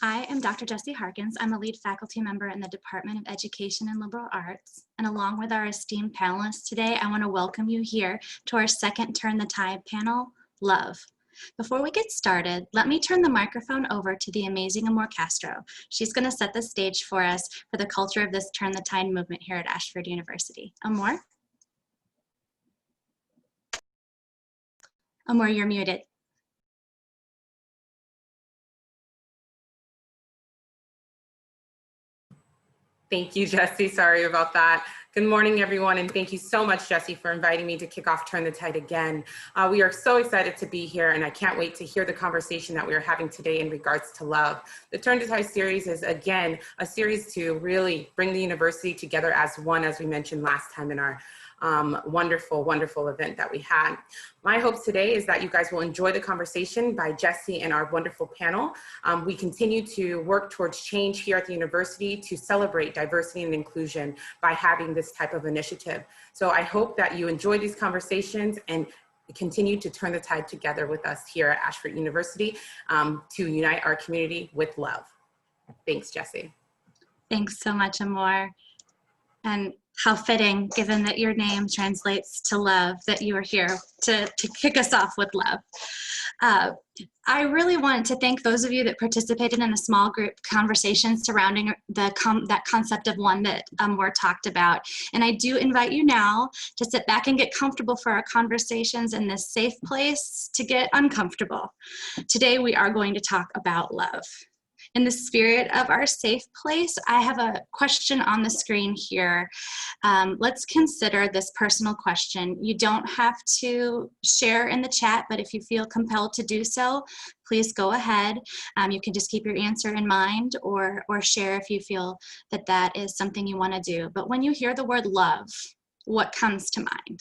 I am Dr. Jessie Harkins. I'm a lead faculty member in the Department of Education and Liberal Arts. And along with our esteemed panelists today, I want to welcome you here to our second Turn the Tide panel, Love. Before we get started, let me turn the microphone over to the amazing Amor Castro. She's going to set the stage for us for the culture of this Turn the Tide movement here at Ashford University. Amor? Amor, you're muted. Thank you, Jessie. Sorry about that. Good morning, everyone, and thank you so much, Jessie, for inviting me to kick off Turn the Tide again. We are so excited to be here, and I can't wait to hear the conversation that we are having today in regards to love. The Turn the Tide series is, again, a series to really bring the university together as one, as we mentioned last time in our wonderful, wonderful event that we had. My hopes today is that you guys will enjoy the conversation by Jessie and our wonderful panel. We continue to work towards change here at the university to celebrate diversity and inclusion by having this type of initiative. So I hope that you enjoy these conversations and continue to turn the tide together with us here at Ashford University to unite our community with love. Thanks, Jessie. Thanks so much, Amor. And how fitting, given that your name translates to love, that you are here to kick us off with love. I really want to thank those of you that participated in the small group conversation surrounding that concept of one that Amor talked about. And I do invite you now to sit back and get comfortable for our conversations in this safe place to get uncomfortable. Today we are going to talk about love. In the spirit of our safe place, I have a question on the screen here. Let's consider this personal question. You don't have to share in the chat, but if you feel compelled to do so, please go ahead. You can just keep your answer in mind or share if you feel that that is something you want to do. But when you hear the word love, what comes to mind?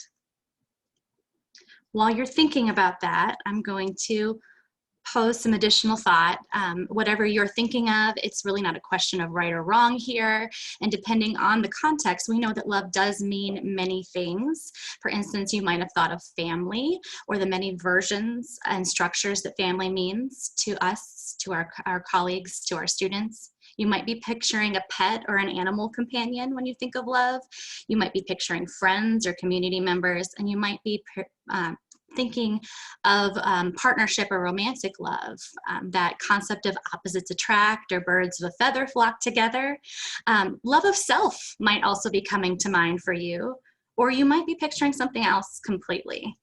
While you're thinking about that, I'm going to pose some additional thought. Whatever you're thinking of, it's really not a question of right or wrong here. And depending on the context, we know that love does mean many things. For instance, you might have thought of family or the many versions and structures that family means to us, to our colleagues, to our students. You might be picturing a pet or an animal companion when you think of love. You might be picturing friends or community members, and you might be thinking of partnership or romantic love, that concept of opposites attract or birds of a feather flock together. Love of self might also be coming to mind for you, or you might be picturing something else completely.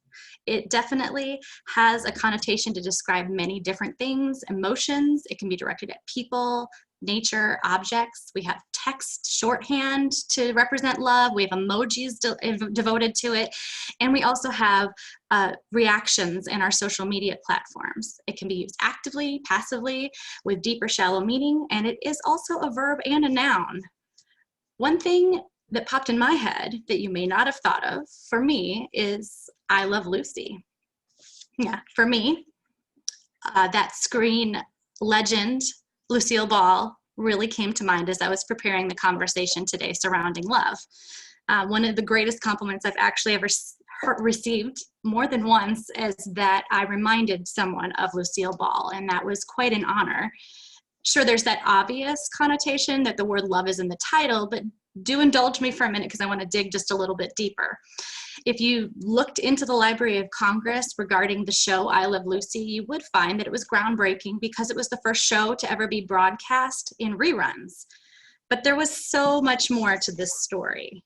It definitely has a connotation to describe many different things, emotions. It can be directed at people, nature, objects. We have text shorthand to represent love. We have emojis devoted to it. And we also have reactions in our social media platforms. It can be used actively, passively, with deep or shallow meaning, and it is also a verb and a noun. One thing that popped in my head that you may not have thought of, for me, is I Love Lucy. Yeah, for me, that screen legend, Lucille Ball, really came to mind as I was preparing the conversation today surrounding love. One of the greatest compliments I've actually ever received more than once is that I reminded someone of Lucille Ball, and that was quite an honor. Sure, there's that obvious connotation that the word love is in the title, but do indulge me for a minute because I want to dig just a little bit deeper. If you looked into the Library of Congress regarding the show I Love Lucy, you would find that it was groundbreaking because it was the first show to ever be broadcast in reruns. But there was so much more to this story.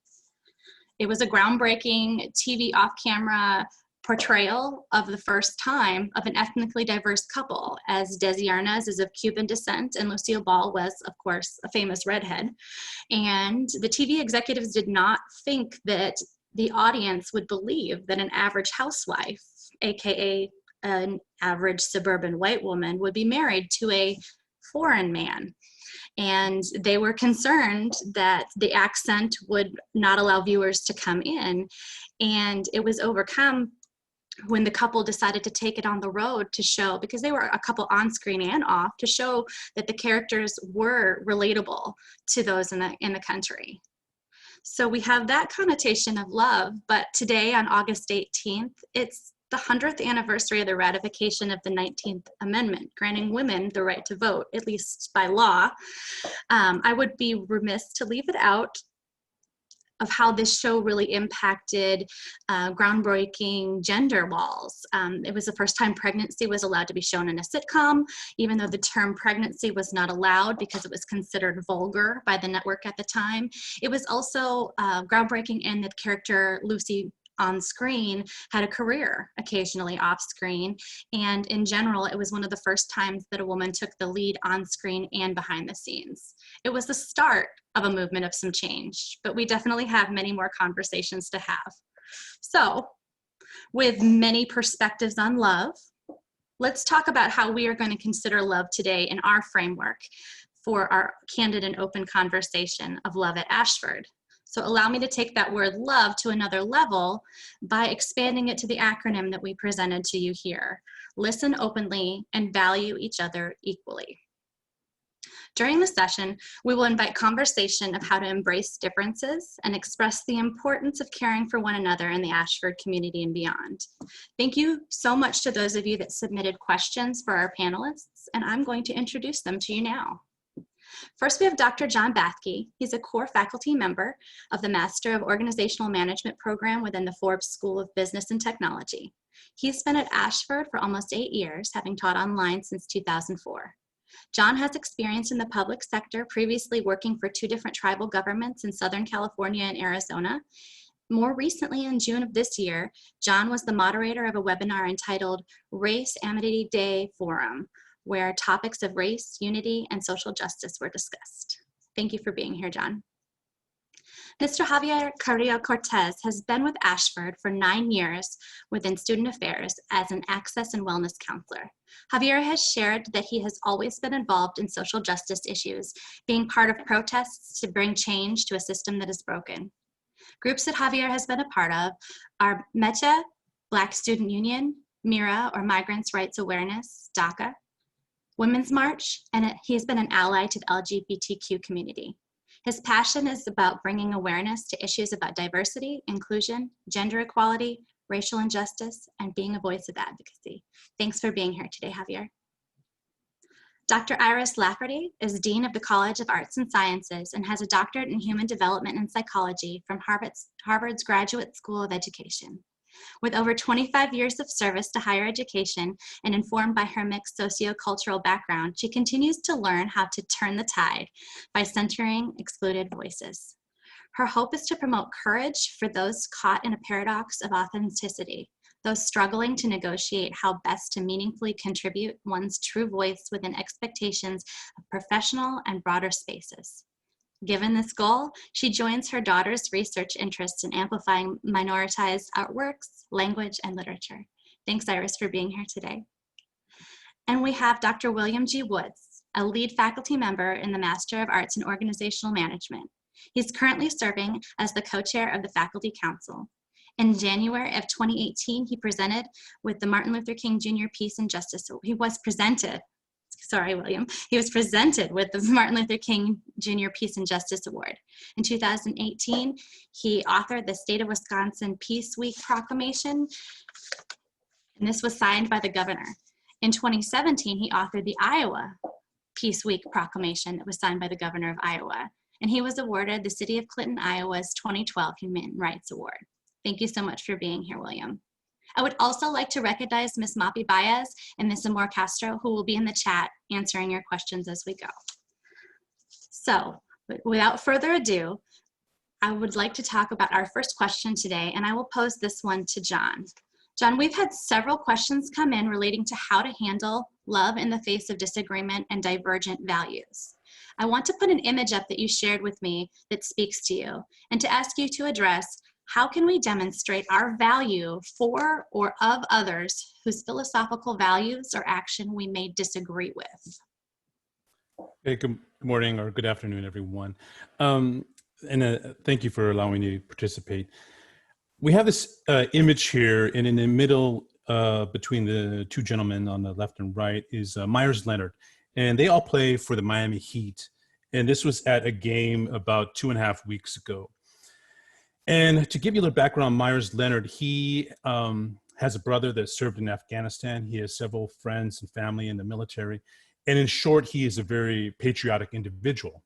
It was a groundbreaking TV off-camera portrayal of the first time of an ethnically diverse couple, as Desi Arnaz is of Cuban descent and Lucille Ball was, of course, a famous redhead. And the TV executives did not think that the audience would believe that an average housewife, aka an average suburban white woman, would be married to a foreign man. And they were concerned that the accent would not allow viewers to come in. And it was overcome when the couple decided to take it on the road to show, because they were a couple on screen and off, to show that the characters were relatable to those in the country. So we have that connotation of love, but today on August 18th, it's the 100th anniversary of the ratification of the 19th Amendment, granting women the right to vote, at least by law. I would be remiss to leave it out of how this show really impacted groundbreaking gender walls. It was the first time pregnancy was allowed to be shown in a sitcom, even though the term pregnancy was not allowed because it was considered vulgar by the network at the time. It was also groundbreaking in that character Lucy on screen had a career occasionally off screen, and in general it was one of the first times that a woman took the lead on screen and behind the scenes. It was the start of a movement of some change, but we definitely have many more conversations to have. So with many perspectives on love, let's talk about how we are going to consider love today in our framework for our candid and open conversation of love at Ashford. So allow me to take that word love to another level by expanding it to the acronym that we presented to you here. Listen openly and value each other equally. During the session, we will invite conversation of how to embrace differences and express the importance of caring for one another in the Ashford community and beyond. Thank you so much to those of you that submitted questions for our panelists, and I'm going to introduce them to you now. First, we have Dr. John Bathke. He's a core faculty member of the Master of Organizational Management program within the Forbes School of Business and Technology. He's been at Ashford for almost 8 years, having taught online since 2004. John has experience in the public sector, previously working for 2 different tribal governments in Southern California and Arizona. More recently, in June of this year, John was the moderator of a webinar entitled Race Amity Day Forum, where topics of race, unity, and social justice were discussed. Thank you for being here, John. Mr. Javier Carrillo Cortez has been with Ashford for 9 years within Student Affairs as an Access and Wellness Counselor. Javier has shared that he has always been involved in social justice issues, being part of protests to bring change to a system that is broken. Groups that Javier has been a part of are MECHA, Black Student Union, MIRA, or Migrants' Rights Awareness, DACA, Women's March, and he has been an ally to the LGBTQ community. His passion is about bringing awareness to issues about diversity, inclusion, gender equality, racial injustice, and being a voice of advocacy. Thanks for being here today, Javier. Dr. Iris Lafferty is Dean of the College of Arts and Sciences and has a doctorate in Human Development and Psychology from Harvard's Graduate School of Education. With over 25 years of service to higher education and informed by her mixed sociocultural background, she continues to learn how to turn the tide by centering excluded voices. Her hope is to promote courage for those caught in a paradox of authenticity, those struggling to negotiate how best to meaningfully contribute one's true voice within expectations of professional and broader spaces. Given this goal, she joins her daughter's research interests in amplifying minoritized artworks, language, and literature. Thanks, Iris, for being here today. And we have Dr. William G. Woods, a lead faculty member in the Master of Arts in Organizational Management. He's currently serving as the co-chair of the Faculty Council. In January of 2018, he presented with the Martin Luther King Jr. Peace and Justice. He was presented with the Martin Luther King Jr. Peace and Justice Award. In 2018, he authored the State of Wisconsin Peace Week Proclamation, and this was signed by the governor. In 2017, he authored the Iowa Peace Week Proclamation that was signed by the governor of Iowa, and he was awarded the City of Clinton, Iowa's 2012 Human Rights Award. Thank you so much for being here, William. I would also like to recognize Ms. Mapi Baez and Ms. Amor Castro, who will be in the chat answering your questions as we go. So, without further ado, I would like to talk about our first question today, and I will pose this one to John. John, we've had several questions come in relating to how to handle love in the face of disagreement and divergent values. I want to put an image up that you shared with me that speaks to you, and to ask you to address how can we demonstrate our value for or of others whose philosophical values or action we may disagree with? Hey, good morning or good afternoon, everyone. Thank you for allowing me to participate. We have this image here, and in the middle between the 2 gentlemen on the left and right is Myers Leonard, and they all play for the Miami Heat. And this was at a game about 2.5 weeks ago. And to give you a little background on Myers Leonard, he has a brother that served in Afghanistan. He has several friends and family in the military. And in short, he is a very patriotic individual.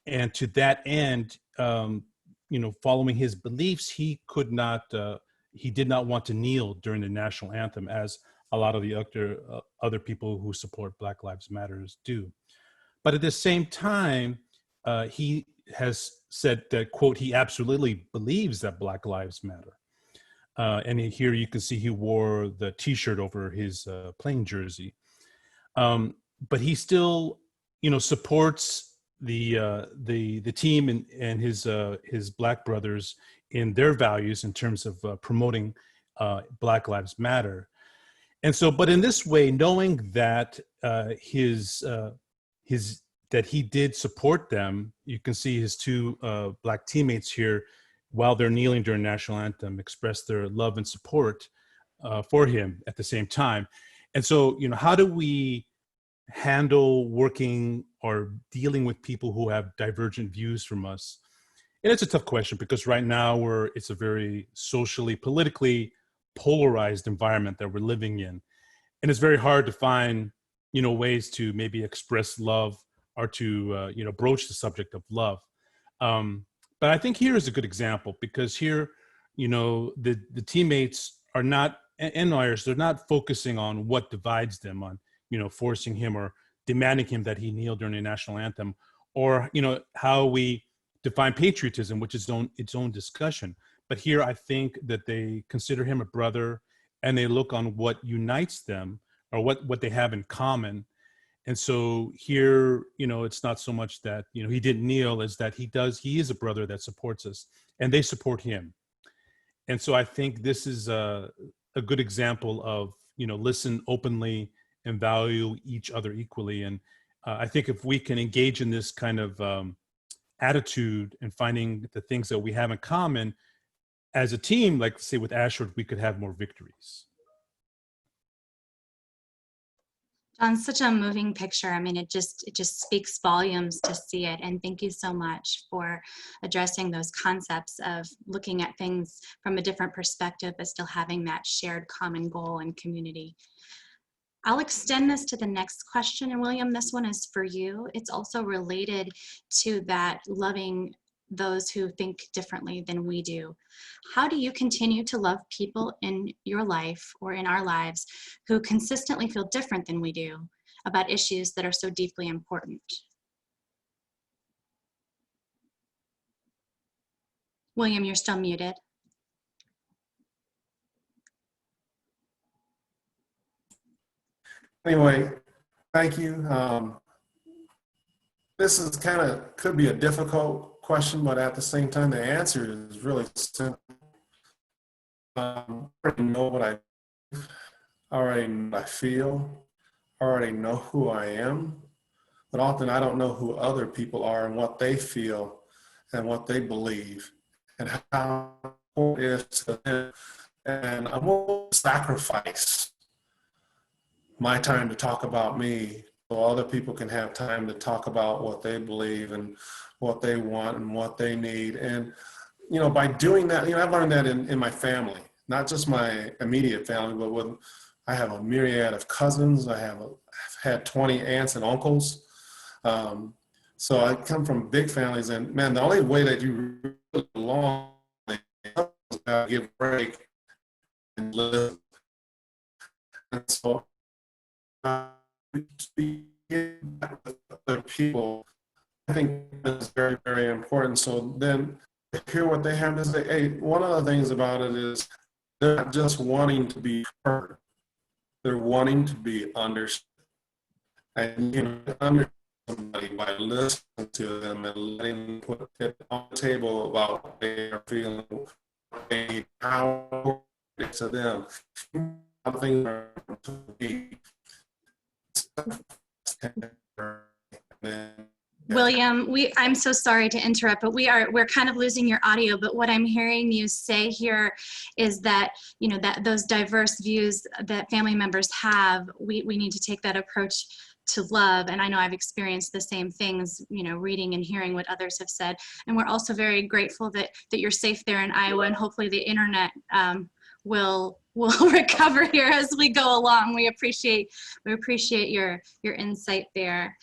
And to that end, following his beliefs, he did not want to kneel during the national anthem, as a lot of the other people who support Black Lives Matters do. But at the same time, he has said that, quote, he absolutely believes that Black Lives Matter. And here you can see he wore the T-shirt over his playing jersey. But he still, supports the team and his Black brothers in their values in terms of promoting Black Lives Matter. And so, but in this way, knowing that that he did support them, you can see his two Black teammates here, while they're kneeling during national anthem, express their love and support for him at the same time. And so, how do we handle working or dealing with people who have divergent views from us? And it's a tough question, because right now it's a very socially, politically polarized environment that we're living in. And it's very hard to find, ways to maybe express love or to, broach the subject of love. But I think here is a good example, because here, the teammates are not, and Myers, they're not focusing on what divides them, on, forcing him or demanding him that he kneel during the national anthem, or, how we define patriotism, which is its own discussion. But here, I think that they consider him a brother, and they look on what unites them, or what they have in common. And so here, it's not so much that, he didn't kneel, as that he is a brother that supports us, and they support him. And so I think this is a good example of, listen openly and value each other equally. And I think if we can engage in this kind of attitude and finding the things that we have in common as a team, like say with Ashford, we could have more victories. John, such a moving picture. I mean, it just speaks volumes to see it. And thank you so much for addressing those concepts of looking at things from a different perspective, but still having that shared common goal and community. I'll extend this to the next question. And William, this one is for you. It's also related to that loving those who think differently than we do. How do you continue to love people in your life or in our lives who consistently feel different than we do about issues that are so deeply important? William, you're still muted. Anyway, thank you. This is could be a difficult question, but at the same time, the answer is really simple. I already know what I already know what I feel, I already know who I am, but often I don't know who other people are and what they feel and what they believe and how important it is to them. And I won't sacrifice my time to talk about me so other people can have time to talk about what they believe and what they want and what they need. And, by doing that, I've learned that in my family, not just my immediate family, but I have a myriad of cousins. I've had 20 aunts and uncles. So I come from big families, and man, the only way that you really belong is to give a break and live. And so speaking with other people, I think is very, very important. So then hear what they have to say. Hey, one of the things about it is they're not just wanting to be heard. They're wanting to be understood. And you can understand somebody by listening to them and letting them put it on the table about what they are feeling, how it's to them. Something to be. William, I'm so sorry to interrupt, but we're kind of losing your audio. But what I'm hearing you say here is that, that those diverse views that family members have, we need to take that approach to love. And I know I've experienced the same things, reading and hearing what others have said. And we're also very grateful that you're safe there in Iowa, and hopefully the internet will we'll recover here as we go along. We appreciate your insight there.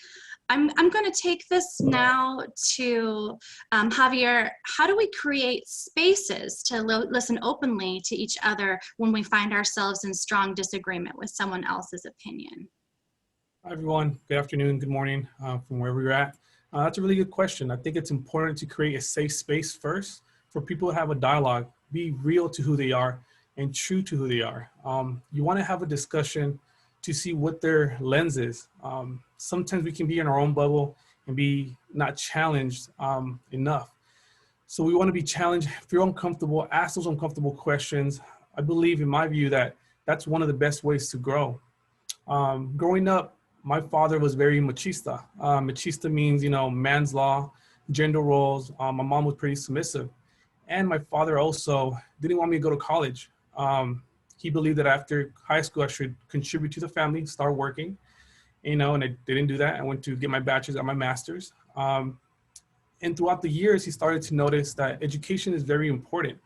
I'm going to take this now to Javier. How do we create spaces to listen openly to each other when we find ourselves in strong disagreement with someone else's opinion? Hi, everyone. Good afternoon, good morning from wherever you're at. That's a really good question. I think it's important to create a safe space first for people to have a dialogue, be real to who they are and true to who they are. You want to have a discussion to see what their lens is. Sometimes we can be in our own bubble and be not challenged enough. So we want to be challenged. If you're uncomfortable, ask those uncomfortable questions. I believe, in my view, that that's one of the best ways to grow. Growing up, my father was very machista. Machista means, man's law, gender roles. My mom was pretty submissive. And my father also didn't want me to go to college. He believed that after high school, I should contribute to the family, start working, and I didn't do that. I went to get my bachelor's and my master's. And throughout the years, he started to notice that education is very important.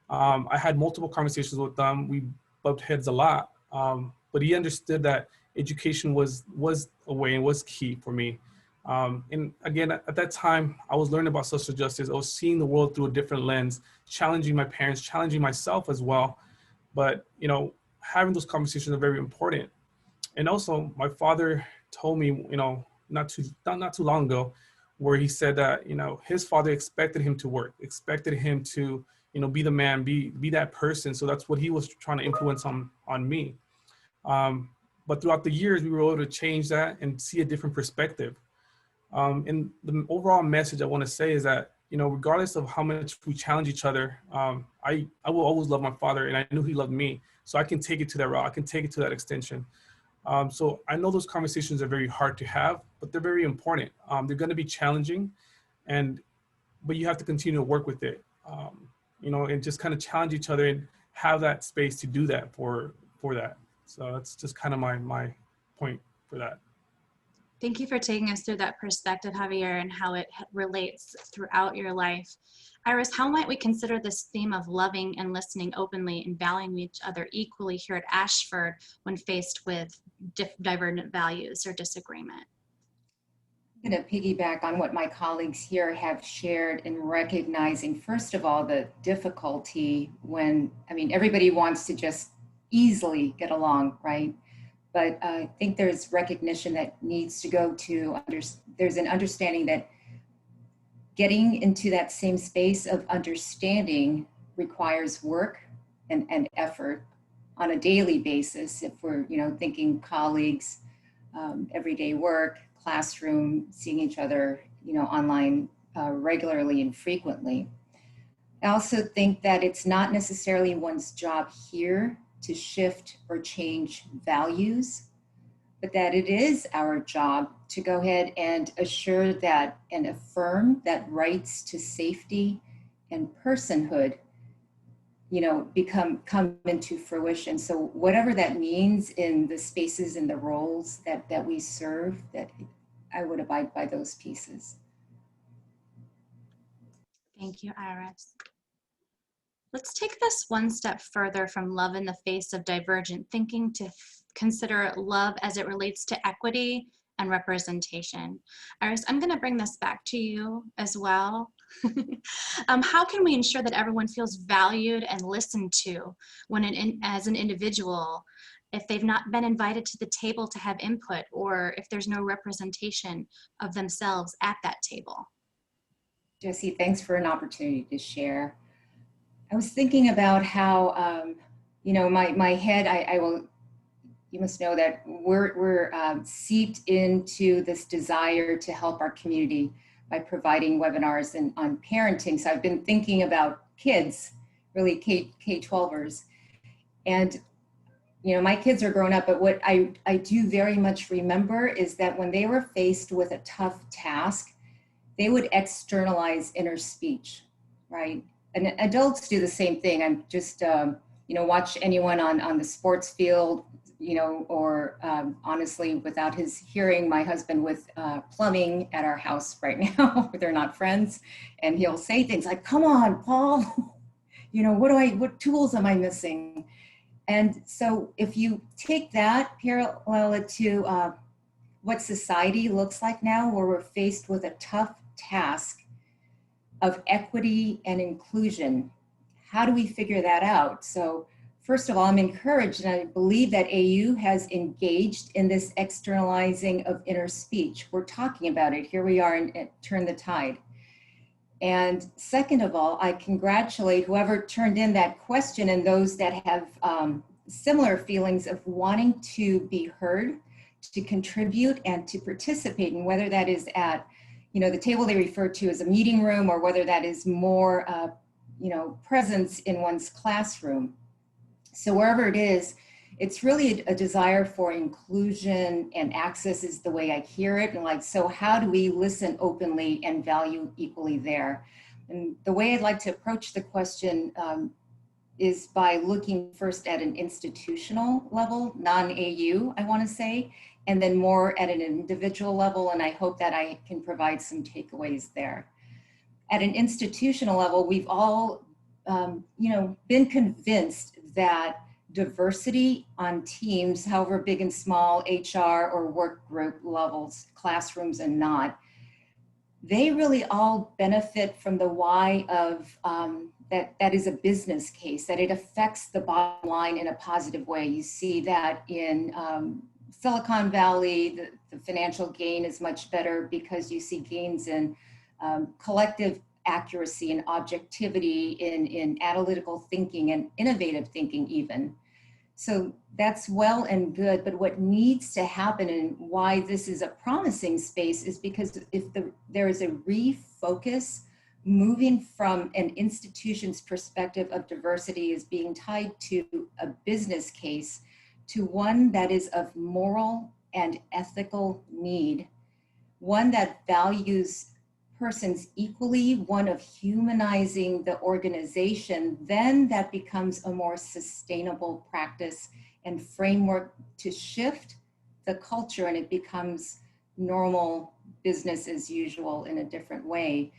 I had multiple conversations with them. We bumped heads a lot, but he understood that education was a way and was key for me. And again, at that time, I was learning about social justice. I was seeing the world through a different lens, challenging my parents, challenging myself as well. But, having those conversations are very important. And also, my father told me, not too long ago, where he said that, his father expected him to work, expected him to, be the man, be that person. So that's what he was trying to influence on me. But throughout the years, we were able to change that and see a different perspective. And the overall message I want to say is that, regardless of how much we challenge each other, I will always love my father, and I knew he loved me. So I can take it to that route. I can take it to that extension. So I know those conversations are very hard to have, but they're very important. They're going to be challenging, but you have to continue to work with it, and just kind of challenge each other and have that space to do that for that. So that's just kind of my point for that. Thank you for taking us through that perspective, Javier, and how it relates throughout your life. Iris, how might we consider this theme of loving and listening openly and valuing each other equally here at Ashford when faced with divergent values or disagreement? I'm going to piggyback on what my colleagues here have shared in recognizing, first of all, the difficulty when, everybody wants to just easily get along, right? But I think there's recognition that needs to go to, there's an understanding that getting into that same space of understanding requires work and effort on a daily basis. If we're, thinking colleagues, everyday work, classroom, seeing each other, online regularly and frequently. I also think that it's not necessarily one's job here to shift or change values, but that it is our job to go ahead and assure that and affirm that rights to safety and personhood, come into fruition. So whatever that means in the spaces and the roles that we serve, that I would abide by those pieces. Thank you, Iris. Let's take this one step further from love in the face of divergent thinking to consider love as it relates to equity and representation. Iris, I'm going to bring this back to you as well. How can we ensure that everyone feels valued and listened to when as an individual, if they've not been invited to the table to have input, or if there's no representation of themselves at that table? Jessie, thanks for an opportunity to share. I was thinking about how, my head, you must know that we're seeped into this desire to help our community by providing webinars on parenting. So I've been thinking about kids, really K-12ers. And, my kids are grown up, but what I do very much remember is that when they were faced with a tough task, they would externalize inner speech, right? And adults do the same thing. I'm just, watch anyone on the sports field, or honestly, without his hearing, my husband with plumbing at our house right now, they're not friends. And he'll say things like, come on, Paul, what tools am I missing? And so if you take that, parallel it to what society looks like now, where we're faced with a tough task of equity and inclusion, how do we figure that out? So first of all, I'm encouraged, and I believe that AU has engaged in this externalizing of inner speech. We're talking about it. Here we are in Turn the Tide. And second of all, I congratulate whoever turned in that question and those that have similar feelings of wanting to be heard, to contribute, and to participate, and whether that is at, the table they refer to as a meeting room, or whether that is more, presence in one's classroom. So wherever it is, it's really a desire for inclusion and access is the way I hear it. And so how do we listen openly and value equally there? And the way I'd like to approach the question is by looking first at an institutional level, non-AU, I want to say, and then more at an individual level. And I hope that I can provide some takeaways there. At an institutional level, we've all, been convinced that diversity on teams, however big and small, HR or work group levels, classrooms and not, they really all benefit from the why of that is a business case, that it affects the bottom line in a positive way. You see that in Silicon Valley, the financial gain is much better because you see gains in collective accuracy and objectivity in analytical thinking and innovative thinking even. So that's well and good, but what needs to happen and why this is a promising space is because if there is a refocus moving from an institution's perspective of diversity as being tied to a business case to one that is of moral and ethical need, one that values persons equally, one of humanizing the organization, then that becomes a more sustainable practice and framework to shift the culture, and it becomes normal business as usual in a different way.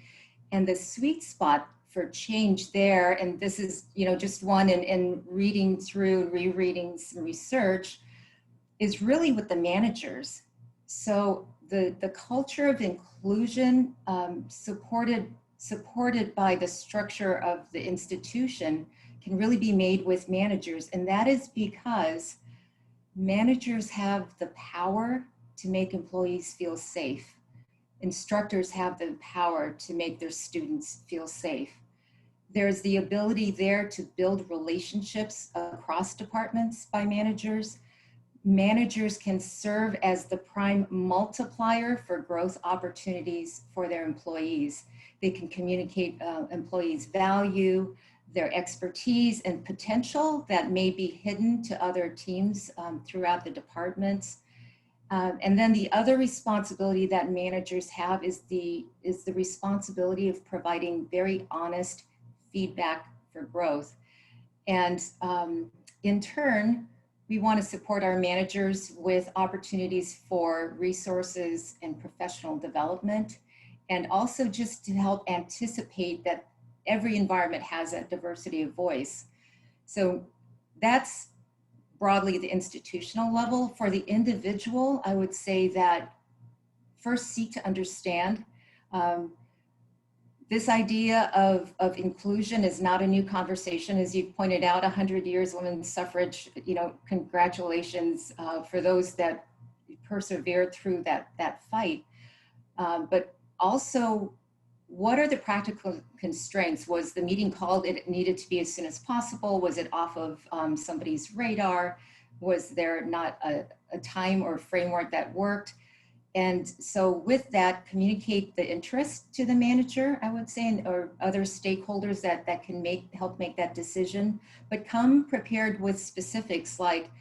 And the sweet spot for change there, and this is just one in reading through, rereading some research, is really with the managers. So the culture of inclusion supported by the structure of the institution can really be made with managers. And that is because managers have the power to make employees feel safe. Instructors have the power to make their students feel safe. There's the ability there to build relationships across departments by managers. Managers can serve as the prime multiplier for growth opportunities for their employees. They can communicate employees' value, their expertise and potential that may be hidden to other teams throughout the departments. And then the other responsibility that managers have is the responsibility of providing very honest feedback for growth. And in turn, we want to support our managers with opportunities for resources and professional development, and also just to help anticipate that every environment has a diversity of voice. So that's broadly the institutional level. For the individual, I would say that first seek to understand. This idea of inclusion is not a new conversation. As you pointed out, 100 years women's suffrage, congratulations for those that persevered through that fight. But also, what are the practical constraints? Was the meeting called, it needed to be as soon as possible? Was it off of somebody's radar? Was there not a time or framework that worked? And so with that, communicate the interest to the manager, I would say, or other stakeholders that can help make that decision, but come prepared with specifics like,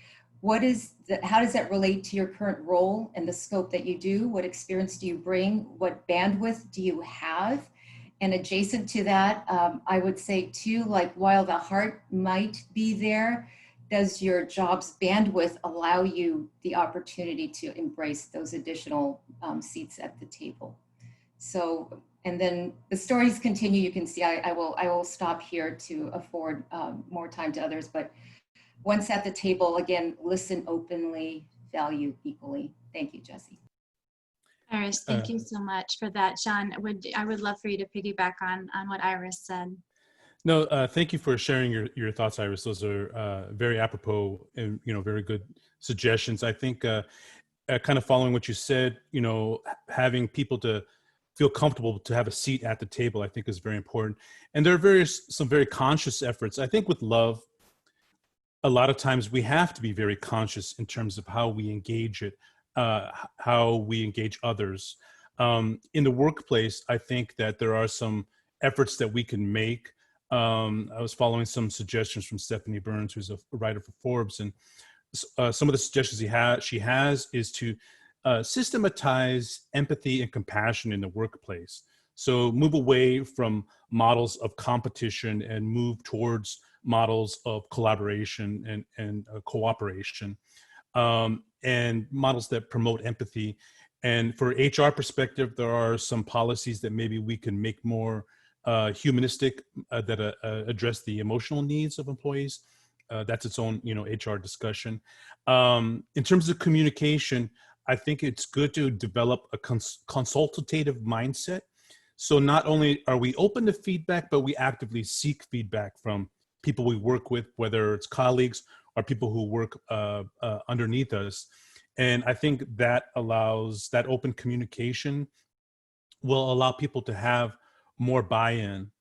how does that relate to your current role and the scope that you do? What experience do you bring? What bandwidth do you have? And adjacent to that, I would say too, like while the heart might be there, does your job's bandwidth allow you the opportunity to embrace those additional seats at the table? So, and then the stories continue. You can see I will stop here to afford more time to others, but once at the table, again, listen openly, value equally. Thank you, Jesse. Iris, thank you so much for that. John, I would love for you to piggyback on what Iris said. No, thank you for sharing your thoughts, Iris. Those are very apropos and, very good suggestions. I think kind of following what you said, having people to feel comfortable to have a seat at the table, I think is very important. And there are some very conscious efforts. I think with love, a lot of times we have to be very conscious in terms of how we engage it, how we engage others. In the workplace, I think that there are some efforts that we can make. I was following some suggestions from Stephanie Burns, who's a writer for Forbes, and some of the suggestions she has is to systematize empathy and compassion in the workplace. So move away from models of competition and move towards models of collaboration and cooperation, and models that promote empathy. And for HR perspective, there are some policies that maybe we can make more humanistic, that address the emotional needs of employees. That's its own, HR discussion. In terms of communication, I think it's good to develop a consultative mindset. So not only are we open to feedback, but we actively seek feedback from people we work with, whether it's colleagues or people who work underneath us. And I think that open communication will allow people to have more buy-in.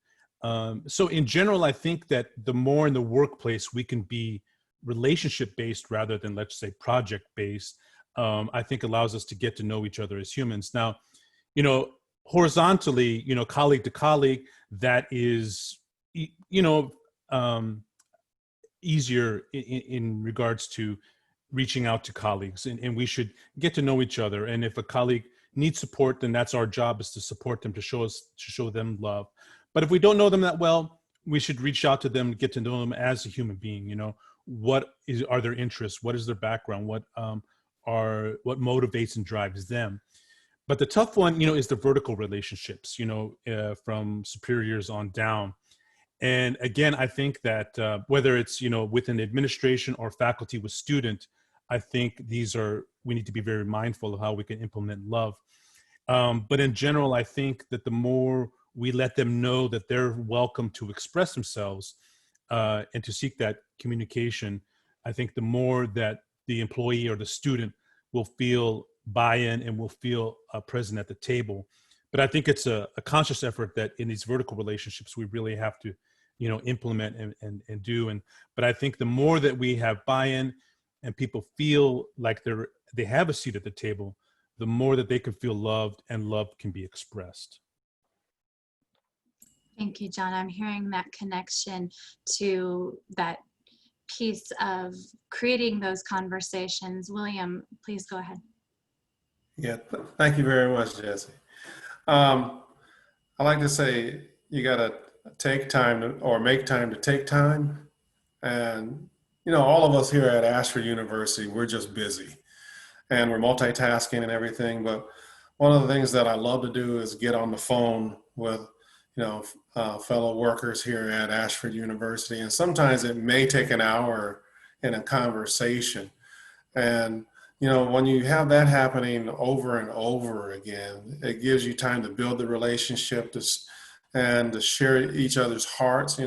So in general, I think that the more in the workplace we can be relationship-based rather than, let's say, project-based, I think allows us to get to know each other as humans. Now, horizontally, colleague to colleague, that is, easier in regards to reaching out to colleagues, and we should get to know each other. And if a colleague needs support, then that's our job, is to support them, to show them love. But if we don't know them that well, we should reach out to them, get to know them as a human being. What are their interests? What is their background? What motivates and drives them? But the tough one, is the vertical relationships, from superiors on down. And again, I think that whether it's, within administration or faculty with student, I think we need to be very mindful of how we can implement love. But in general, I think that the more we let them know that they're welcome to express themselves and to seek that communication, I think the more that the employee or the student will feel buy-in and will feel present at the table. But I think it's a conscious effort that in these vertical relationships, we really have to, implement and do. But I think the more that we have buy-in and people feel like they have a seat at the table, the more that they can feel loved and love can be expressed. Thank you, John. I'm hearing that connection to that piece of creating those conversations. William, please go ahead. Yeah, thank you very much, Jesse. I like to say you got to take time or make time to take time. And, all of us here at Ashford University, we're just busy and we're multitasking and everything. But one of the things that I love to do is get on the phone with, fellow workers here at Ashford University. And sometimes it may take an hour in a conversation. And when you have that happening over and over again, it gives you time to build the relationship and to share each other's hearts.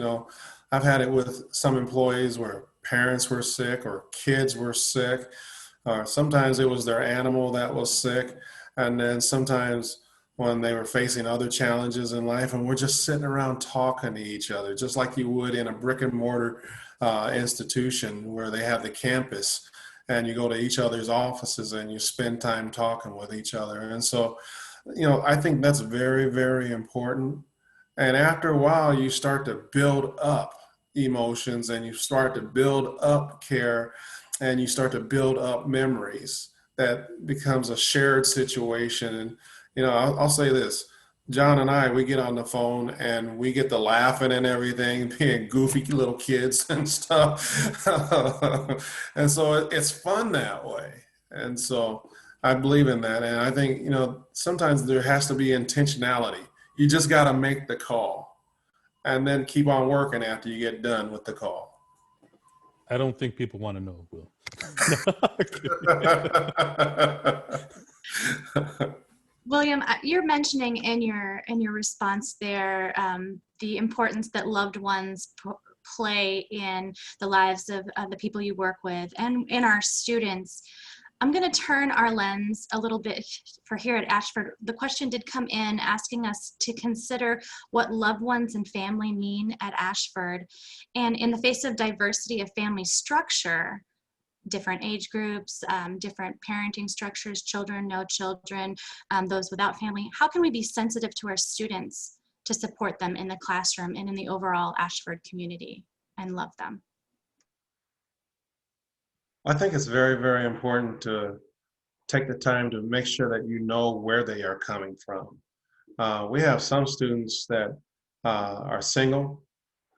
I've had it with some employees where parents were sick or kids were sick, or sometimes it was their animal that was sick. And then sometimes when they were facing other challenges in life, and we're just sitting around talking to each other, just like you would in a brick and mortar institution where they have the campus. And you go to each other's offices and you spend time talking with each other. And so, I think that's very, very important. And after a while, you start to build up emotions and you start to build up care and you start to build up memories that becomes a shared situation. And, I'll say this. John and I, we get on the phone and we get to laughing and everything, being goofy little kids and stuff. And so it's fun that way. And so I believe in that. And I think, sometimes there has to be intentionality. You just got to make the call and then keep on working after you get done with the call. I don't think people want to know, Will. William, you're mentioning in your response there the importance that loved ones play in the lives of the people you work with and in our students. I'm going to turn our lens a little bit for here at Ashford. The question did come in asking us to consider what loved ones and family mean at Ashford. And in the face of diversity of family structure, different age groups, different parenting structures, children, no children, those without family, how can we be sensitive to our students to support them in the classroom and in the overall Ashford community and love them? I think it's very, very important to take the time to make sure that you know where they are coming from. We have some students that are single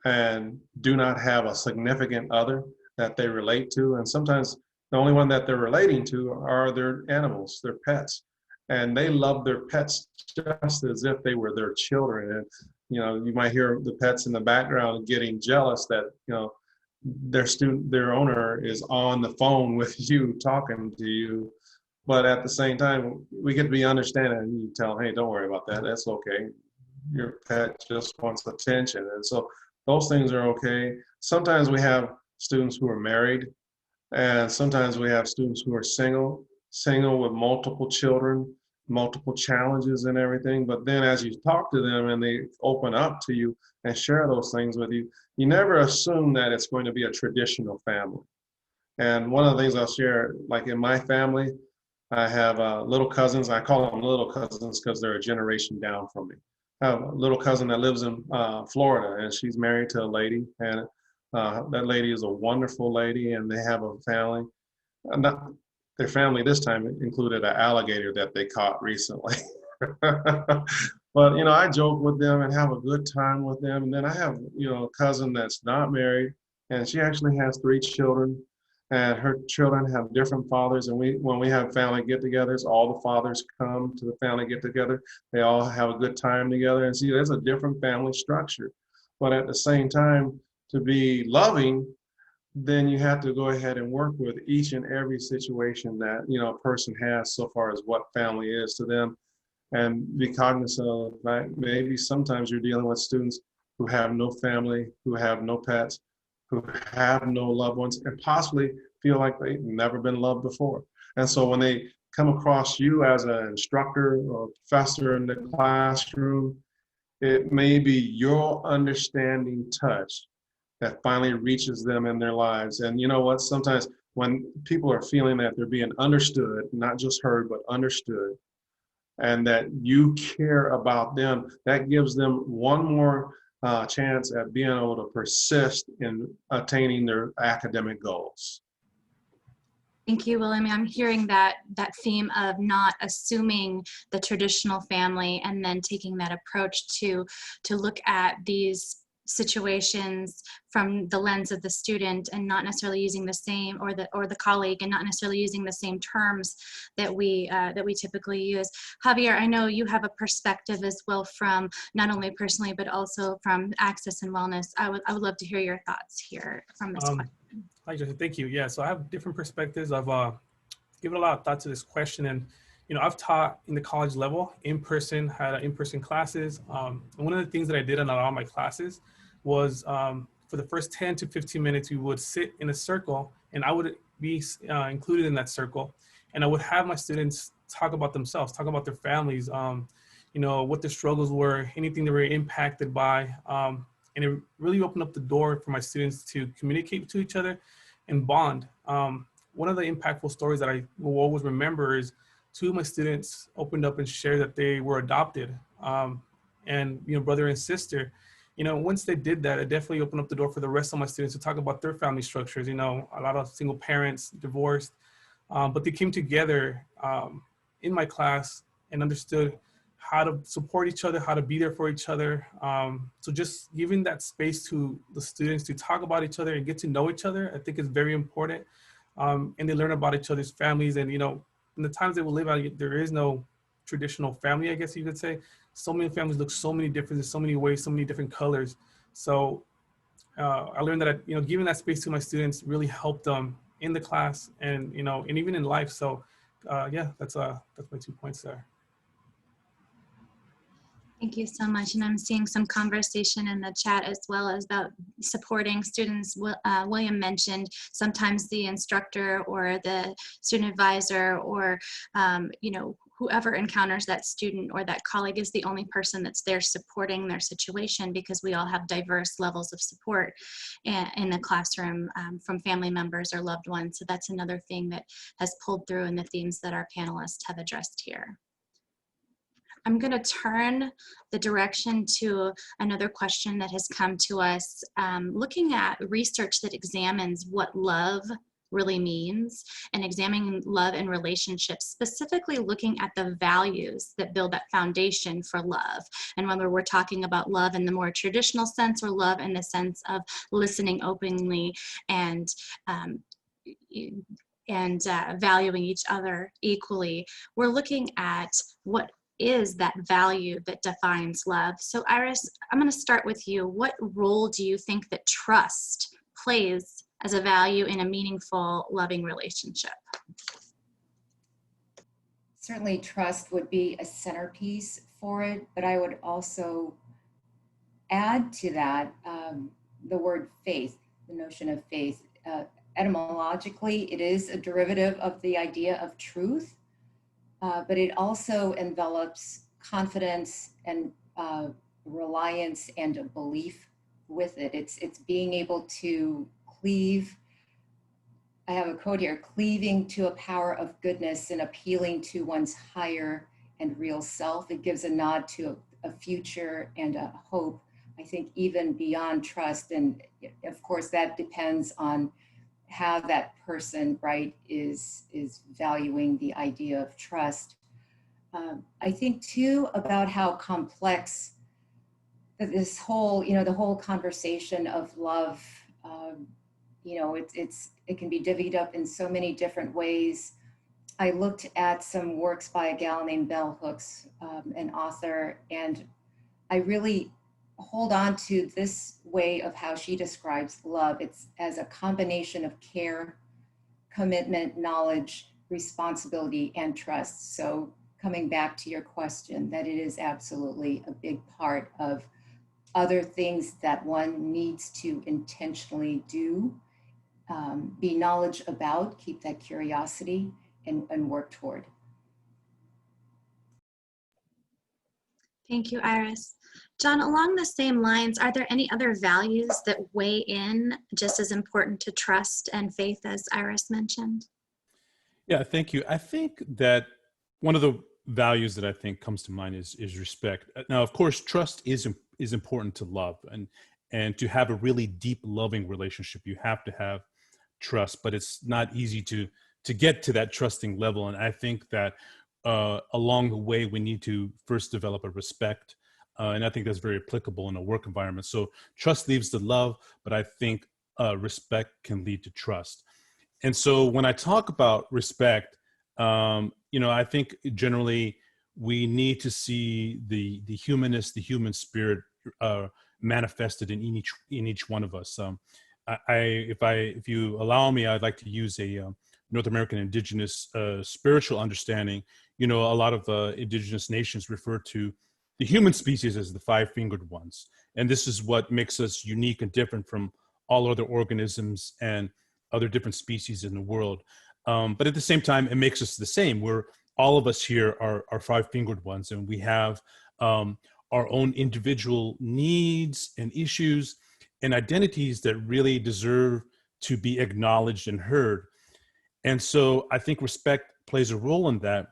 and do not have a significant other that they relate to. And sometimes the only one that they're relating to are their animals, their pets. And they love their pets just as if they were their children. And, you know, you might hear the pets in the background getting jealous that, you know, their owner is on the phone with you, talking to you. But at the same time, we get to be understanding, and you tell them, hey, don't worry about that. That's okay. Your pet just wants attention. And so those things are okay. Sometimes we have students who are married, and sometimes we have students who are single with multiple children, multiple challenges and everything. But then as you talk to them and they open up to you and share those things with you, you never assume that it's going to be a traditional family. And one of the things I'll share, like in my family, I have little cousins. I call them little cousins because they're a generation down from me. I have a little cousin that lives in Florida, and she's married to a lady, and that lady is a wonderful lady, and they have a family. Not, their family this time included an alligator that they caught recently. But, you know, I joke with them and have a good time with them. And then I have, you know, a cousin that's not married, and she actually has 3 children. And her children have different fathers, and when we have family get-togethers, all the fathers come to the family get-together. They all have a good time together, and see, there's a different family structure. But at the same time, to be loving, then you have to go ahead and work with each and every situation that, you know, a person has so far as what family is to them, and be cognizant of the fact maybe sometimes you're dealing with students who have no family, who have no pets, who have no loved ones, and possibly feel like they've never been loved before. And so when they come across you as an instructor or professor in the classroom, it may be your understanding touch that finally reaches them in their lives. And you know what? Sometimes when people are feeling that they're being understood, not just heard, but understood, and that you care about them, that gives them one more chance at being able to persist in attaining their academic goals. Thank you, William. I'm hearing that theme of not assuming the traditional family and then taking that approach to look at these situations from the lens of the student and not necessarily using the same, or the colleague, and not necessarily using the same terms that we typically use. Javier, I know you have a perspective as well from not only personally but also from Access and Wellness. I would love to hear your thoughts here from this question. Hi, Jessica. Thank you. Yeah, so I have different perspectives. I've given a lot of thought to this question, and you know, I've taught in the college level, had in-person classes. And one of the things that I did in a lot of my classes was for the first 10 to 15 minutes, we would sit in a circle, and I would be included in that circle, and I would have my students talk about themselves, talk about their families, you know, what their struggles were, anything they were impacted by. And it really opened up the door for my students to communicate to each other and bond. One of the impactful stories that I will always remember is 2 of my students opened up and shared that they were adopted, and, you know, brother and sister. You know, once they did that, it definitely opened up the door for the rest of my students to talk about their family structures. You know, a lot of single parents, divorced, but they came together in my class and understood how to support each other, how to be there for each other. So just giving that space to the students to talk about each other and get to know each other, I think is very important. And they learn about each other's families. And, you know, in the times that we live out, there is no traditional family, I guess you could say. So many families look so many different in so many ways, so many different colors. So I learned that, giving that space to my students really helped them in the class and, and even in life. So yeah, that's my 2 points there. Thank you so much. And I'm seeing some conversation in the chat as well as about supporting students. William mentioned sometimes the instructor or the student advisor or, whoever encounters that student or that colleague is the only person that's there supporting their situation, because we all have diverse levels of support in the classroom from family members or loved ones. So that's another thing that has pulled through in the themes that our panelists have addressed here. I'm going to turn the direction to another question that has come to us, looking at research that examines what love really means and examining love in relationships, specifically looking at the values that build that foundation for love. And whether we're talking about love in the more traditional sense or love in the sense of listening openly and valuing each other equally, we're looking at what is that value that defines love. So Iris, I'm going to start with you. What role do you think that trust plays as a value in a meaningful, loving relationship? Certainly trust would be a centerpiece for it, but I would also add to that the word faith, the notion of faith. Etymologically, it is a derivative of the idea of truth. But it also envelops confidence and reliance and a belief with it. It's being able to cleave. I have a quote here: cleaving to a power of goodness and appealing to one's higher and real self. It gives a nod to a future and a hope, I think, even beyond trust. And of course, that depends on how that person, right, is valuing the idea of trust. I think too about how complex this whole, the whole conversation of love, it can be divvied up in so many different ways. I looked at some works by a gal named Bell Hooks, an author, and I really hold on to this way of how she describes love. It's as a combination of care, commitment, knowledge, responsibility, and trust. So coming back to your question, that it is absolutely a big part of other things that one needs to intentionally do, be knowledge about, keep that curiosity, and work toward. Thank you, Iris. John, along the same lines, are there any other values that weigh in just as important to trust and faith as Iris mentioned? Yeah, thank you. I think that one of the values that I think comes to mind is respect. Now, of course, trust is important to love, and to have a really deep, loving relationship, you have to have trust. But it's not easy to get to that trusting level. And I think that along the way, we need to first develop a respect. And I think that's very applicable in a work environment. So trust leads to love, but I think respect can lead to trust. And so when I talk about respect, I think generally we need to see the humanist, the human spirit manifested in each one of us. If you allow me, I'd like to use a North American indigenous spiritual understanding. A lot of indigenous nations refer to the human species as the five-fingered ones. And this is what makes us unique and different from all other organisms and other different species in the world. But at the same time, it makes us the same. All of us here are five-fingered ones, and we have our own individual needs and issues and identities that really deserve to be acknowledged and heard. And so I think respect plays a role in that,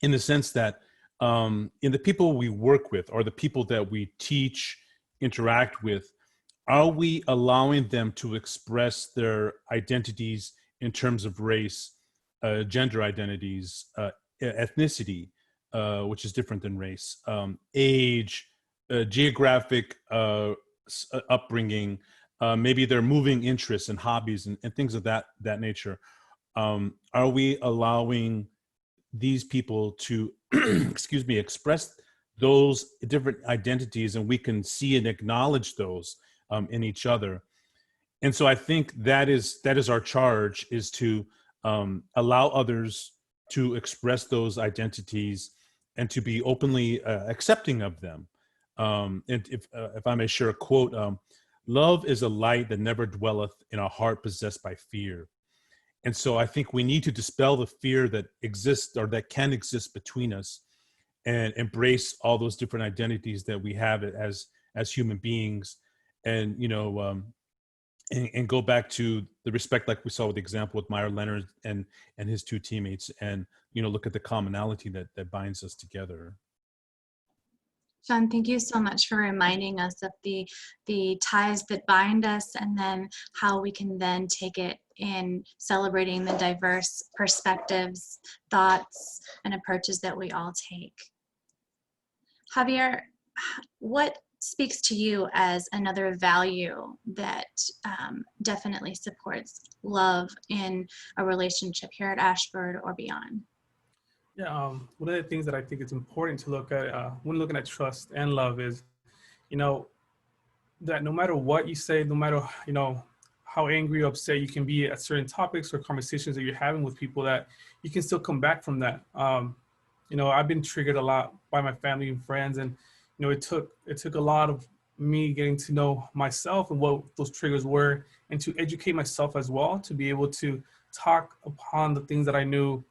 in the sense that in the people we work with or the people that we teach, interact with, are we allowing them to express their identities in terms of race, gender identities, ethnicity, which is different than race, age, geographic upbringing, maybe their moving interests and hobbies and things of that nature? Are we allowing these people to, express those different identities, and we can see and acknowledge those in each other. And so I think that is our charge, is to allow others to express those identities and to be openly accepting of them. And if I may share a quote, love is a light that never dwelleth in a heart possessed by fear. And so I think we need to dispel the fear that exists or that can exist between us, and embrace all those different identities that we have as human beings. And and go back to the respect, like we saw with the example with Meyer Leonard and his two teammates, and look at the commonality that binds us together. John, thank you so much for reminding us of the ties that bind us, and then how we can then take it in celebrating the diverse perspectives, thoughts, and approaches that we all take. Javier, what speaks to you as another value that definitely supports love in a relationship here at Ashford or beyond? Yeah, one of the things that I think it's important to look at when looking at trust and love is, you know, that no matter what you say, no matter, how angry or upset you can be at certain topics or conversations that you're having with people, that you can still come back from that. I've been triggered a lot by my family and friends, and, it took a lot of me getting to know myself and what those triggers were, and to educate myself as well, to be able to talk upon the things that I knew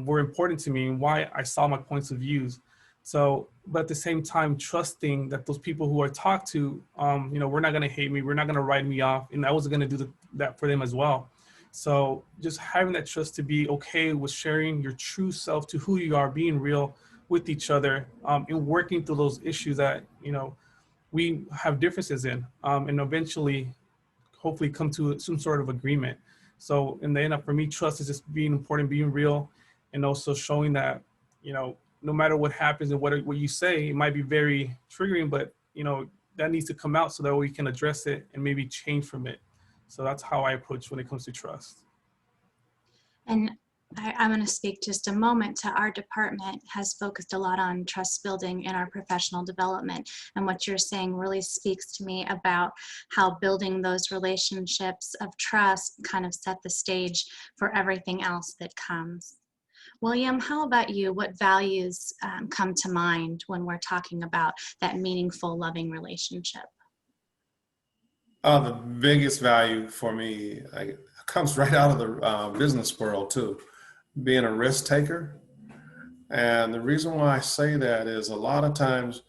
were important to me and why I saw my points of views. So, but at the same time, trusting that those people who I talk to, we're not going to hate me, we're not going to write me off, and I was going to do that for them as well. So just having that trust to be okay with sharing your true self to who you are, being real with each other, and working through those issues that, we have differences in, and eventually hopefully come to some sort of agreement. So in the end, for me, trust is just being important, being real, and also showing that, no matter what happens and what you say, it might be very triggering, but, that needs to come out so that we can address it and maybe change from it. So that's how I approach when it comes to trust. And I'm going to speak just a moment to our department has focused a lot on trust building in our professional development. And what you're saying really speaks to me about how building those relationships of trust kind of set the stage for everything else that comes. William, how about you? What values come to mind when we're talking about that meaningful, loving relationship? The biggest value for me comes right out of the business world too, being a risk taker. And the reason why I say that is a lot of times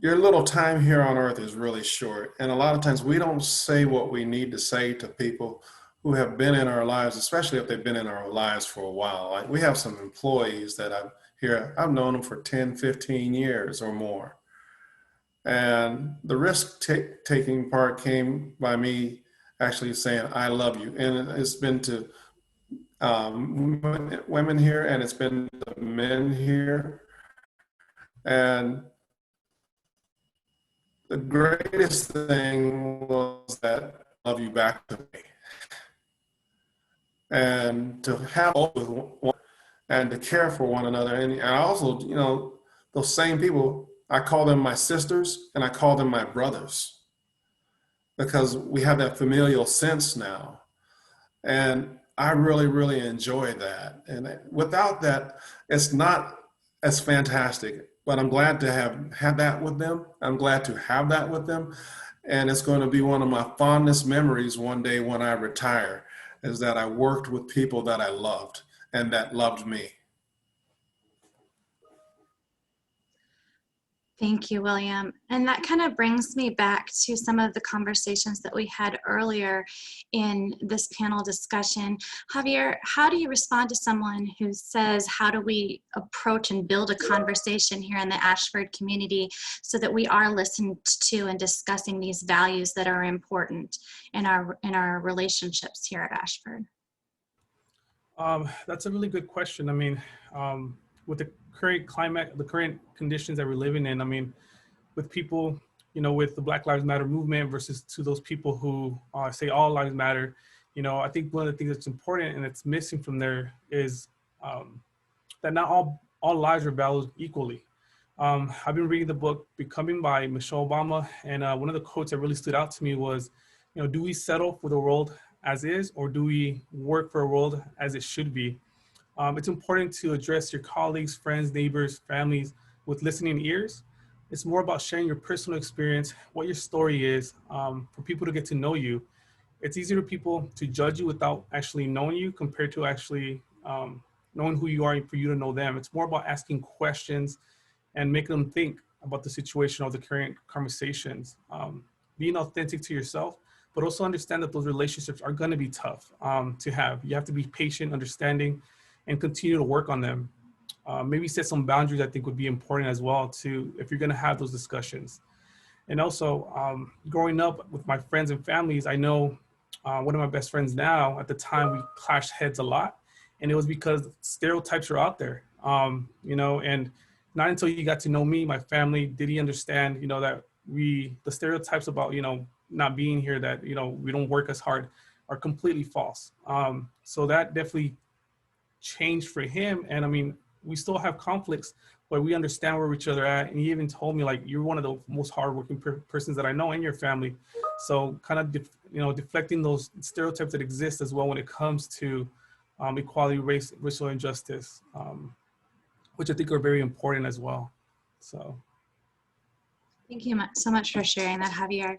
your little time here on earth is really short. And a lot of times we don't say what we need to say to people who have been in our lives, especially if they've been in our lives for a while. Like we have some employees that I've known them for 10, 15 years or more. And the risk taking part came by me actually saying, I love you. And it's been to women here, and it's been to men here. And the greatest thing was that I love you back to me. And to have and to care for one another. And I also, those same people, I call them my sisters and I call them my brothers, because we have that familial sense now. And I really, really enjoy that. And without that, it's not as fantastic, but I'm glad to have had that with them. I'm glad to have that with them. And it's going to be one of my fondest memories one day when I retire, is that I worked with people that I loved and that loved me. Thank you, William. And that kind of brings me back to some of the conversations that we had earlier in this panel discussion. Javier, how do you respond to someone who says, how do we approach and build a conversation here in the Ashford community so that we are listened to and discussing these values that are important in our relationships here at Ashford? That's a really good question. I mean, with the current climate, the current conditions that we're living in, I mean, with people, with the Black Lives Matter movement versus to those people who say all lives matter, I think one of the things that's important and it's missing from there is that not all lives are valued equally. I've been reading the book Becoming by Michelle Obama, and one of the quotes that really stood out to me was, do we settle for the world as is, or do we work for a world as it should be? It's important to address your colleagues, friends, neighbors, families with listening ears. It's more about sharing your personal experience, what your story is, for people to get to know you. It's easier for people to judge you without actually knowing you compared to actually knowing who you are and for you to know them. It's more about asking questions and making them think about the situation or the current conversations. Being authentic to yourself, but also understand that those relationships are going to be tough to have. You have to be patient, understanding, and continue to work on them. Maybe set some boundaries, I think would be important as well to, if you're going to have those discussions. And also, growing up with my friends and families, I know one of my best friends now, at the time we clashed heads a lot. And it was because stereotypes are out there, and not until he got to know me, my family, did he understand, that the stereotypes about, not being here, that, we don't work as hard, are completely false. So that definitely changed for him. And I mean, we still have conflicts, but we understand where each other at. And he even told me, like, you're one of the most hardworking persons that I know in your family. So kind of, deflecting those stereotypes that exist as well when it comes to equality, racial injustice, which I think are very important as well. So. Thank you so much for sharing that, Javier.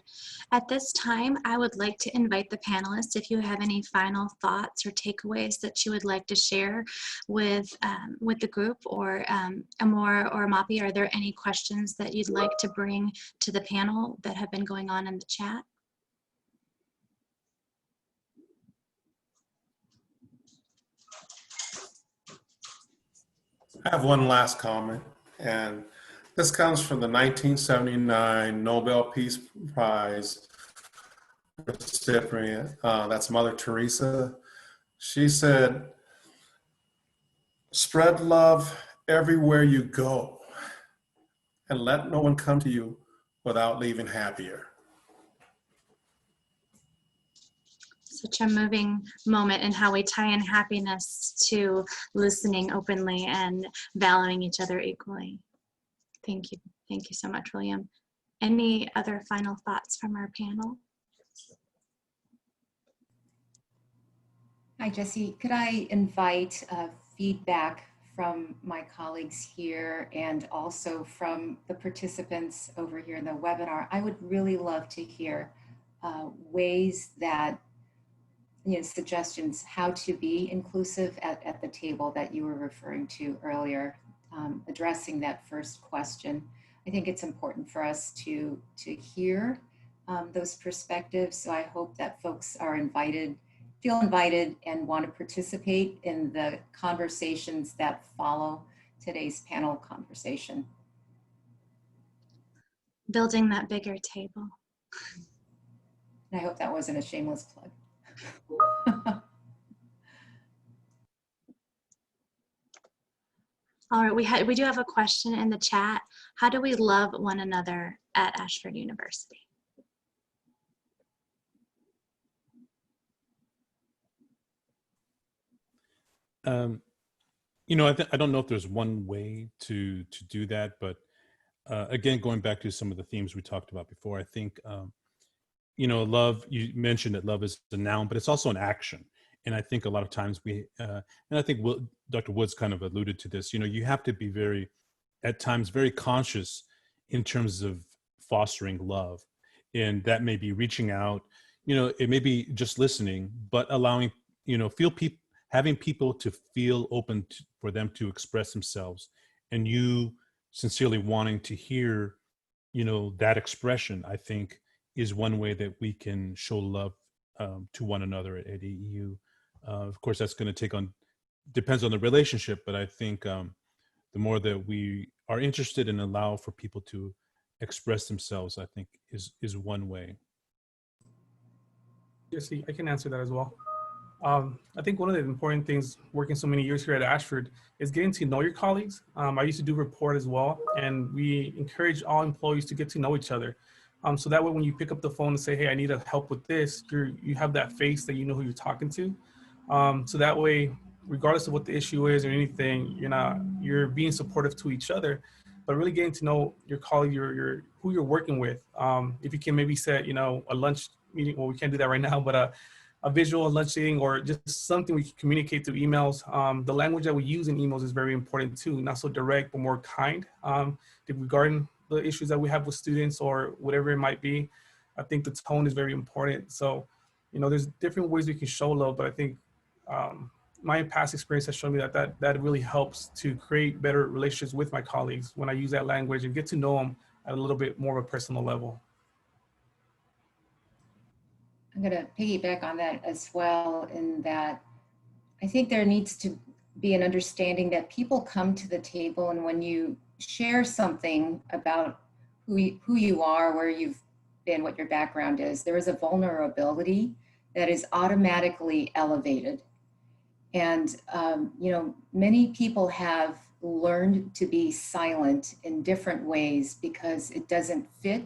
At this time, I would like to invite the panelists, if you have any final thoughts or takeaways that you would like to share with the group, or Amor or Mapi, are there any questions that you'd like to bring to the panel that have been going on in the chat? I have one last comment, and this comes from the 1979 Nobel Peace Prize recipient. That's Mother Teresa. She said, "Spread love everywhere you go, and let no one come to you without leaving happier." Such a moving moment in how we tie in happiness to listening openly and valuing each other equally. Thank you. Thank you so much, William. Any other final thoughts from our panel? Hi, Jesse. Could I invite feedback from my colleagues here and also from the participants over here in the webinar? I would really love to hear ways that, suggestions how to be inclusive at the table that you were referring to earlier, addressing that first question. I think it's important for us to hear those perspectives. So I hope that folks are feel invited and want to participate in the conversations that follow today's panel conversation. Building that bigger table. And I hope that wasn't a shameless plug. All right, we do have a question in the chat. How do we love one another at Ashford University? I don't know if there's one way to do that, but again, going back to some of the themes we talked about before, I think love. You mentioned that love is a noun, but it's also an action. And I think a lot of times and I think Dr. Woods kind of alluded to this. You have to be at times very conscious in terms of fostering love, and that may be reaching out. It may be just listening, but allowing having people to feel open for them to express themselves, and you sincerely wanting to hear, that expression, I think, is one way that we can show love to one another at AEU. Of course, that's going to depends on the relationship, but I think the more that we are interested and allow for people to express themselves, I think is one way. Jesse, I can answer that as well. I think one of the important things working so many years here at Ashford is getting to know your colleagues. I used to do report as well, and we encourage all employees to get to know each other. So that way, when you pick up the phone and say, "Hey, I need help with this," you have that face that you know who you're talking to. So that way, regardless of what the issue is or anything, you're being supportive to each other. but really getting to know your colleague, who you're working with. If you can maybe set, a lunch meeting, well, we can't do that right now, but a visual lunch meeting or just something we can communicate through emails. The language that we use in emails is very important too, not so direct, but more kind regarding the issues that we have with students or whatever it might be. I think the tone is very important. So, there's different ways we can show love, but I think my past experience has shown me that really helps to create better relationships with my colleagues when I use that language and get to know them at a little bit more of a personal level. I'm going to piggyback on that as well, in that I think there needs to be an understanding that people come to the table, and when you share something about who you are, where you've been, what your background is, there is a vulnerability that is automatically elevated. And, many people have learned to be silent in different ways because it doesn't fit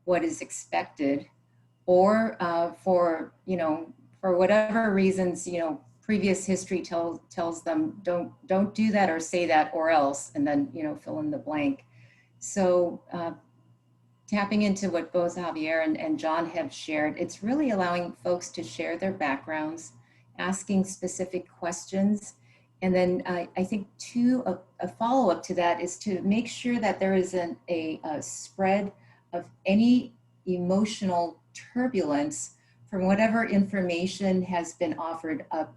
what is expected, or for whatever reasons, previous history tells them don't do that or say that or else, and then, fill in the blank. So tapping into what both Javier and John have shared, it's really allowing folks to share their backgrounds, asking specific questions. And then I think a follow-up to that is to make sure that there isn't a spread of any emotional turbulence from whatever information has been offered up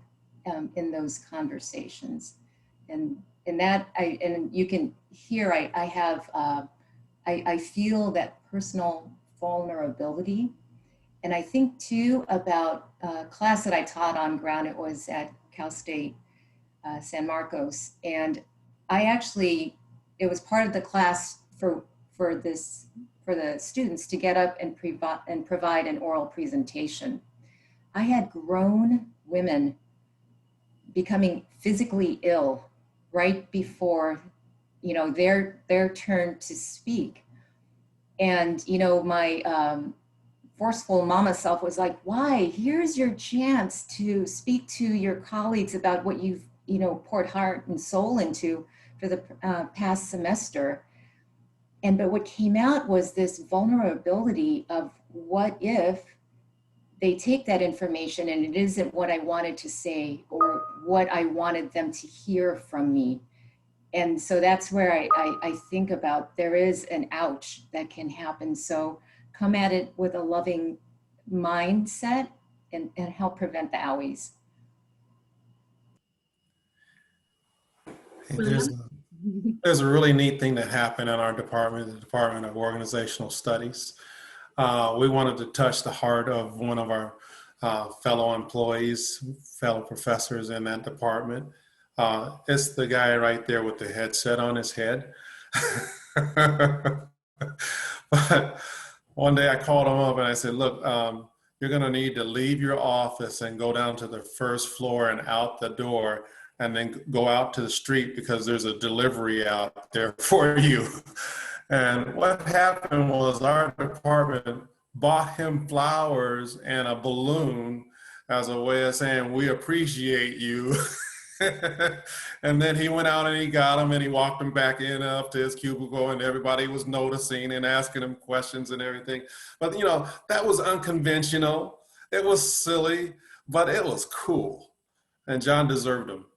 in those conversations. And you can hear, I have, I feel that personal vulnerability. And I think too about a class that I taught on ground. It was at Cal State San Marcos. And it was part of the class for the students to get up and provide an oral presentation. I had grown women becoming physically ill right before, their turn to speak. And, my forceful mama self was like, why? Here's your chance to speak to your colleagues about what you've, poured heart and soul into for the past semester. But what came out was this vulnerability of, what if they take that information and it isn't what I wanted to say or what I wanted them to hear from me. And so that's where I think about, there is an ouch that can happen. So come at it with a loving mindset and help prevent the owies. Hey, there's a really neat thing that happened in our department, the Department of Organizational Studies. We wanted to touch the heart of one of our fellow employees, fellow professors in that department. It's the guy right there with the headset on his head. But one day I called him up and I said, look, you're going to need to leave your office and go down to the first floor and out the door, and then go out to the street because there's a delivery out there for you. And what happened was our department bought him flowers and a balloon as a way of saying, we appreciate you. And then he went out and he got him and he walked him back in up to his cubicle, and everybody was noticing and asking him questions and everything. But that was unconventional. It was silly, but it was cool. And John deserved them.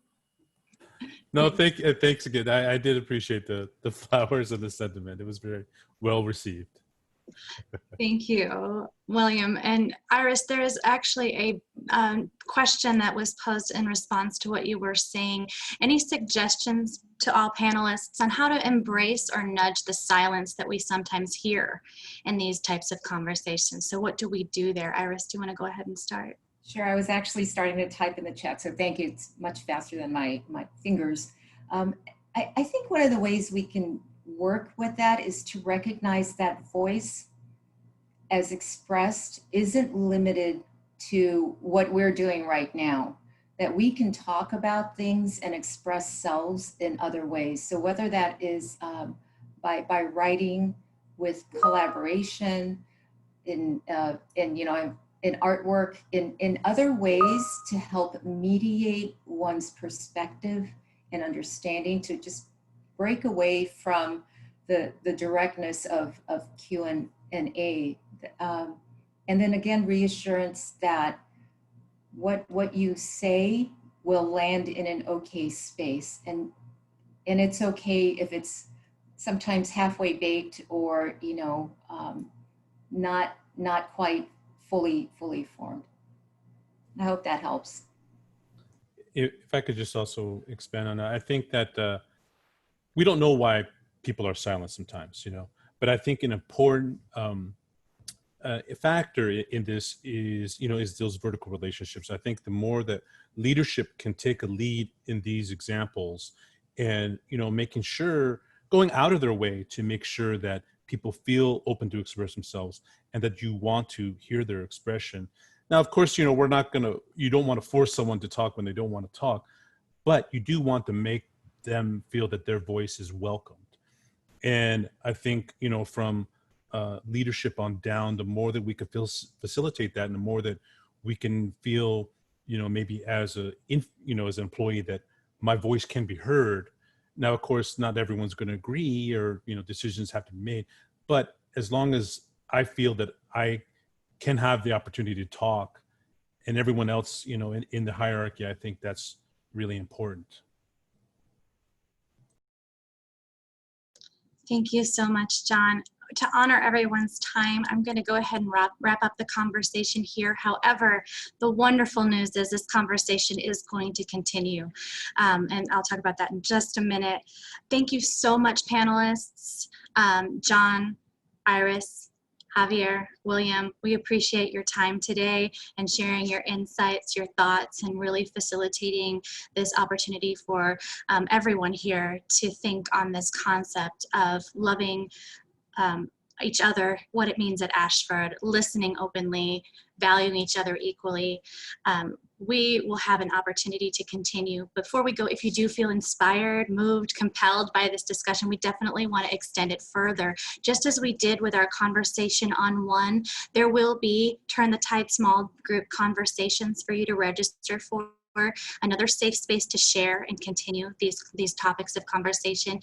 No, thanks again. I did appreciate the flowers and the sentiment. It was very well received. Thank you, William. And Iris, there is actually a question that was posed in response to what you were saying. Any suggestions to all panelists on how to embrace or nudge the silence that we sometimes hear in these types of conversations? So what do we do there? Iris, do you want to go ahead and start? Sure, I was actually starting to type in the chat, so thank you. It's much faster than my fingers. I think one of the ways we can work with that is to recognize that voice as expressed isn't limited to what we're doing right now, that we can talk about things and express selves in other ways. So whether that is by writing, with collaboration, in artwork, in other ways to help mediate one's perspective and understanding, to just break away from the directness of Q&A. And then again, reassurance that what you say will land in an okay space. And it's okay if it's sometimes halfway baked or, you know, not quite fully formed. I hope that helps. If I could just also expand on that, I think that we don't know why people are silent sometimes, you know, but I think an important factor in this is, you know, is those vertical relationships. I think the more that leadership can take a lead in these examples and, you know, making sure, going out of their way to make sure that people feel open to express themselves and that you want to hear their expression. Now, of course, you know, you don't want to force someone to talk when they don't want to talk, but you do want to make them feel that their voice is welcomed. And I think, you know, from leadership on down, the more that we could facilitate that, and the more that we can feel, you know, maybe as an employee that my voice can be heard. Now, of course, not everyone's going to agree, or, you know, decisions have to be made. But as long as I feel that I can have the opportunity to talk, and everyone else, you know, in the hierarchy, I think that's really important. Thank you so much, John. To honor everyone's time, I'm going to go ahead and wrap up the conversation here. However, the wonderful news is this conversation is going to continue. And I'll talk about that in just a minute. Thank you so much, panelists. John, Iris, Javier, William, we appreciate your time today and sharing your insights, your thoughts, and really facilitating this opportunity for everyone here to think on this concept of loving each other, what it means at Ashford, listening openly, valuing each other equally. We will have an opportunity to continue. Before we go, if you do feel inspired, moved, compelled by this discussion, we definitely want to extend it further. Just as we did with our conversation on one, there will be Turn the Tide small group conversations for you to register for. Another safe space to share and continue these topics of conversation.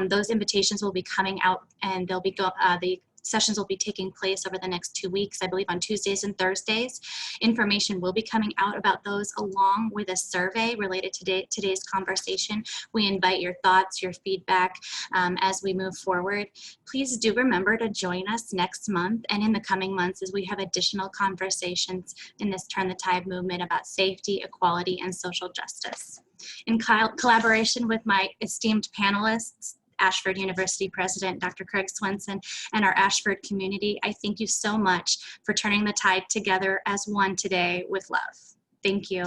Those invitations will be coming out, and they'll be the sessions will be taking place over the next 2 weeks, I believe on Tuesdays and Thursdays. Information will be coming out about those along with a survey related to today's conversation. We invite your thoughts, your feedback as we move forward. Please do remember to join us next month and in the coming months as we have additional conversations in this Turn the Tide movement about safety, equality, and social justice. In collaboration with my esteemed panelists, Ashford University President, Dr. Craig Swenson, and our Ashford community, I thank you so much for turning the tide together as one today with love. Thank you.